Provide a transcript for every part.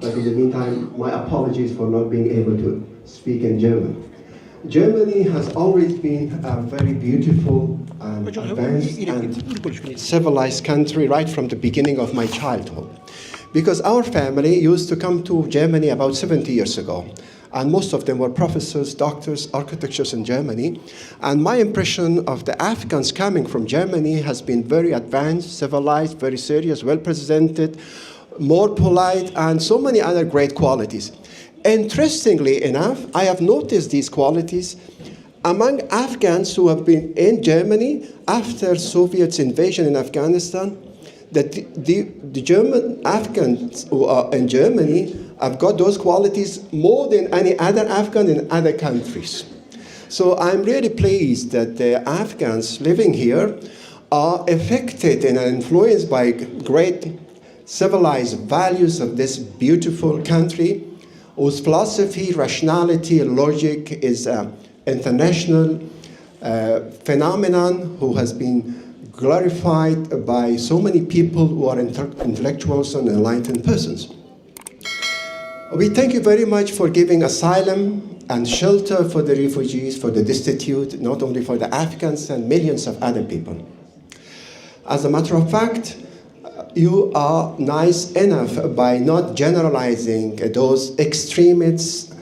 But in the meantime, my apologies for not being able to speak in German. Germany has always been a very beautiful and advanced and civilized country right from the beginning of my childhood. Because our family used to come to Germany about 70 years ago. And most of them were professors, doctors, architects in Germany. And my impression of the Afghans coming from Germany has been very advanced, civilized, very serious, well-presented, more polite, and so many other great qualities. Interestingly enough, I have noticed these qualities among Afghans who have been in Germany after Soviet's invasion in Afghanistan, that the German Afghans who are in Germany have got those qualities more than any other Afghan in other countries. So I'm really pleased that the Afghans living here are affected and influenced by great civilized values of this beautiful country, whose philosophy, rationality, logic is an international phenomenon who has been glorified by so many people who are intellectuals and enlightened persons. We thank you very much for giving asylum and shelter for the refugees, for the destitute, not only for the Afghans and millions of other people. As a matter of fact, you are nice enough by not generalizing those extremist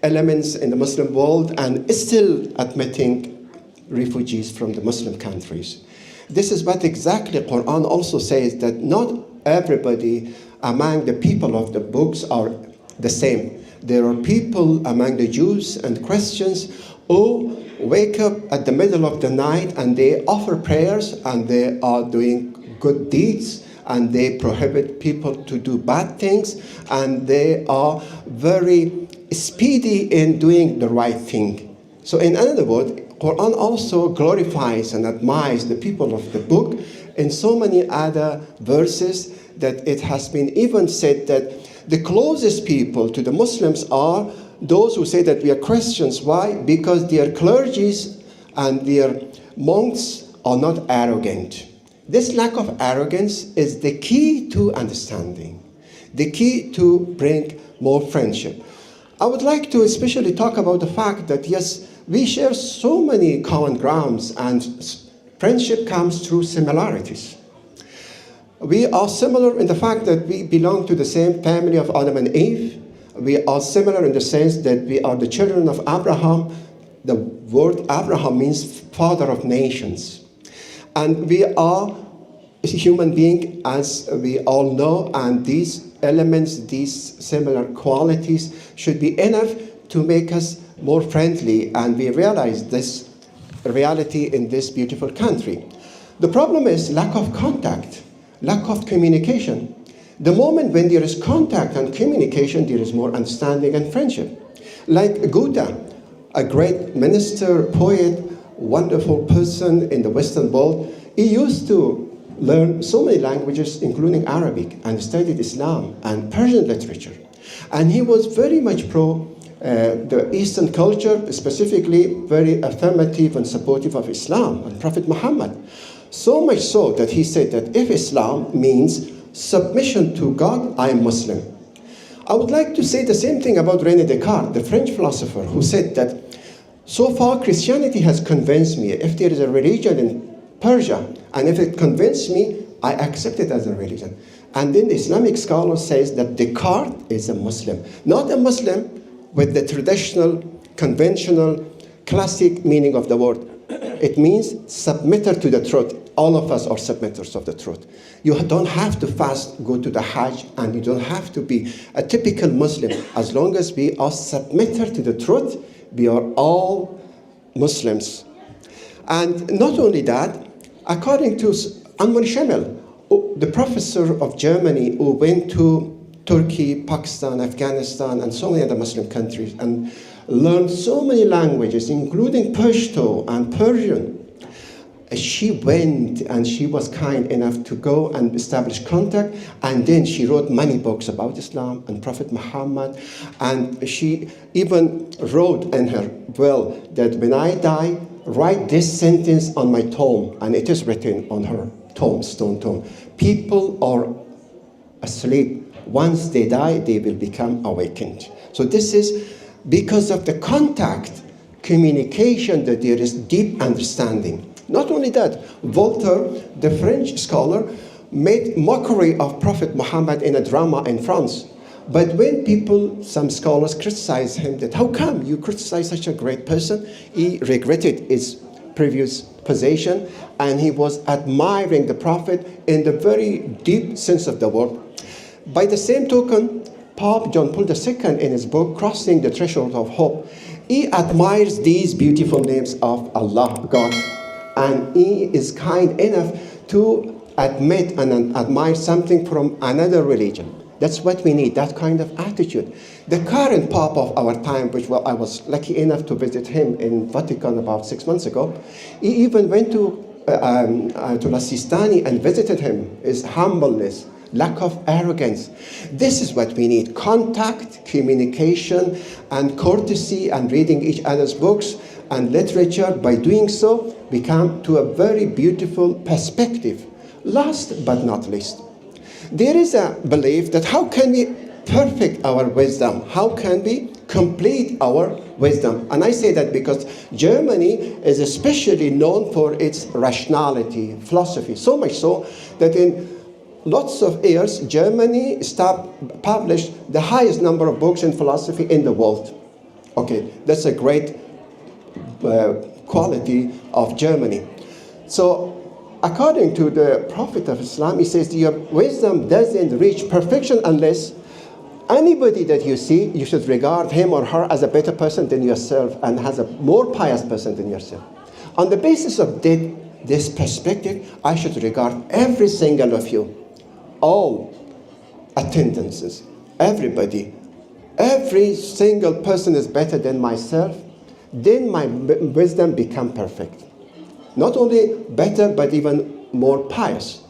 elements in the Muslim world and still admitting refugees from the Muslim countries. This is what exactly Quran also says, that not everybody among the people of the books are the same. There are people among the Jews and Christians who wake up at the middle of the night and they offer prayers and they are doing good deeds and they prohibit people to do bad things and they are very speedy in doing the right thing. So in other words, Quran also glorifies and admires the people of the book in so many other verses that it has been even said that the closest people to the Muslims are those who say that we are Christians. Why? Because their clergies and their monks are not arrogant. This lack of arrogance is the key to understanding, the key to bring more friendship. I would like to especially talk about the fact that, yes, we share so many common grounds and friendship comes through similarities. We are similar in the fact that we belong to the same family of Adam and Eve. We are similar in the sense that we are the children of Abraham. The word Abraham means father of nations. And we are a human being, as we all know, and these elements, these similar qualities should be enough to make us more friendly, and we realize this reality in this beautiful country. The problem is lack of contact, lack of communication. The moment when there is contact and communication, there is more understanding and friendship. Like Goethe, a great minister, poet, wonderful person in the Western world, he used to learn so many languages, including Arabic, and studied Islam and Persian literature. And he was very much pro the Eastern culture, specifically very affirmative and supportive of Islam and Prophet Muhammad. So much so that he said that if Islam means submission to God, I am Muslim. I would like to say the same thing about René Descartes, the French philosopher, who said that so far Christianity has convinced me. If there is a religion in Persia, and if it convinced me, I accept it as a religion. And then the Islamic scholar says that Descartes is a Muslim. Not a Muslim with the traditional, conventional, classic meaning of the word. It means submitter to the truth. All of us are submitters of the truth. You don't have to fast, go to the Hajj, and you don't have to be a typical Muslim. As long as we are submitter to the truth, we are all Muslims. And not only that, according to Anwar Shamil, the professor of Germany who went to Turkey, Pakistan, Afghanistan, and so many other Muslim countries, and learned so many languages, including Pashto and Persian. She went and she was kind enough to go and establish contact, and then she wrote many books about Islam and Prophet Muhammad, and she even wrote in her will that when I die, write this sentence on my tomb, and it is written on her tomb, stone tomb. People are asleep Once they die, they will become awakened. So this is because of the contact, communication, that there is deep understanding. Not only that, Voltaire, the French scholar, made mockery of Prophet Muhammad in a drama in France. But when people, some scholars, criticized him, that how come you criticize such a great person? He regretted his previous position, and he was admiring the Prophet in the very deep sense of the word. By the same token, Pope John Paul II, in his book, Crossing the Threshold of Hope, he admires these beautiful names of Allah, God, and he is kind enough to admit and admire something from another religion. That's what we need, that kind of attitude. The current Pope of our time, which I was lucky enough to visit him in Vatican about 6 months ago, he even went to La Sistani and visited him. His humbleness, lack of arrogance. This is what we need: contact, communication, and courtesy, and reading each other's books and literature. By doing so, we come to a very beautiful perspective. Last but not least, there is a belief that how can we perfect our wisdom? How can we complete our wisdom? And I say that because Germany is especially known for its rationality, philosophy, so much so that in lots of years, Germany published the highest number of books in philosophy in the world. Okay, that's a great quality of Germany. So, according to the Prophet of Islam, he says your wisdom doesn't reach perfection unless anybody that you see, you should regard him or her as a better person than yourself and as a more pious person than yourself. On the basis of this perspective, I should regard every single of you, all attendances, everybody, every single person is better than myself, then my wisdom become perfect. Not only better, but even more pious.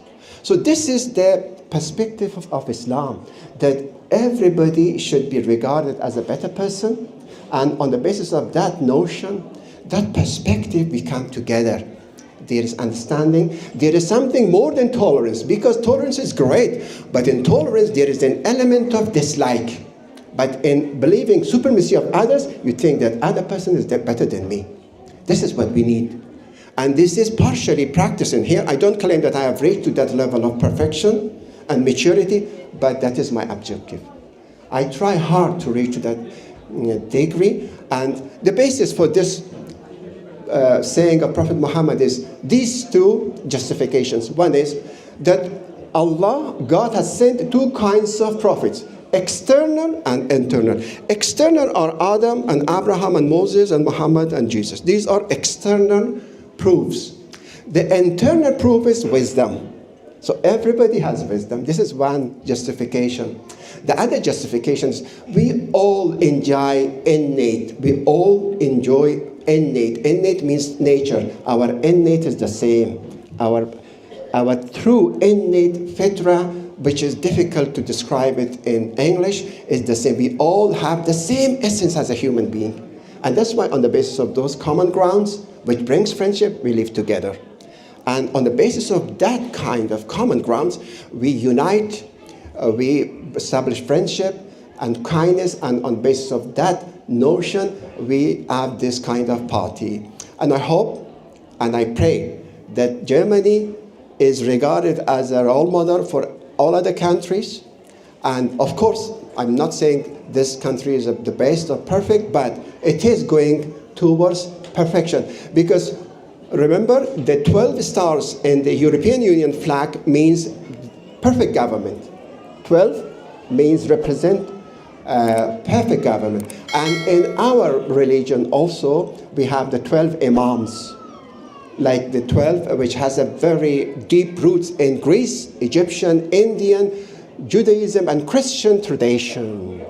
So this is the perspective of Islam, that everybody should be regarded as a better person, and on the basis of that notion, that perspective, we come together. There is understanding. There is something more than tolerance, because tolerance is great, but in tolerance there is an element of dislike. But in believing supremacy of others, you think that other person is better than me. This is what we need. And this is partially practiced in here. I don't claim that I have reached to that level of perfection and maturity, but that is my objective. I try hard to reach to that degree. And the basis for this saying of Prophet Muhammad is these two justifications. One is that Allah, God, has sent two kinds of prophets: external and internal. External are Adam and Abraham and Moses and Muhammad and Jesus. These are external proofs. The internal proof is wisdom. So everybody has wisdom. This is one justification. The other justification is we all enjoy innate. We all enjoy innate. Innate means nature. Our innate is the same. Our true innate fitra, which is difficult to describe it in English, is the same. We all have the same essence as a human being. And that's why on the basis of those common grounds, which brings friendship, we live together. And on the basis of that kind of common grounds, we unite, we establish friendship and kindness, and on the basis of that notion, we have this kind of party. And I hope and I pray that Germany is regarded as a role model for all other countries. And of course, I'm not saying this country is the best or perfect, but it is going towards perfection. Because remember, the 12 stars in the European Union flag means perfect government. 12 means represent perfect government. And in our religion also, we have the 12 imams, like the 12, which has a very deep roots in Greece, Egyptian, Indian, Judaism, and Christian tradition.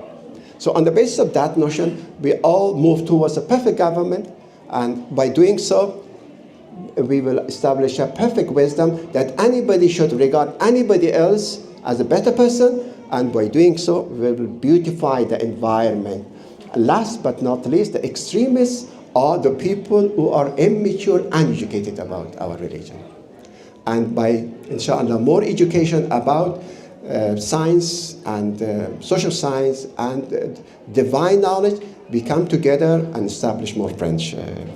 So on the basis of that notion, we all move towards a perfect government, and by doing so, we will establish a perfect wisdom that anybody should regard anybody else as a better person, and by doing so, we will beautify the environment. Last but not least, the extremists are the people who are immature, uneducated about our religion. And by, inshallah, more education about science and social science and divine knowledge, we come together and establish more friendship.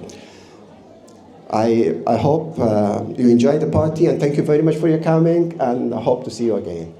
I hope you enjoy the party, and thank you very much for your coming, and I hope to see you again.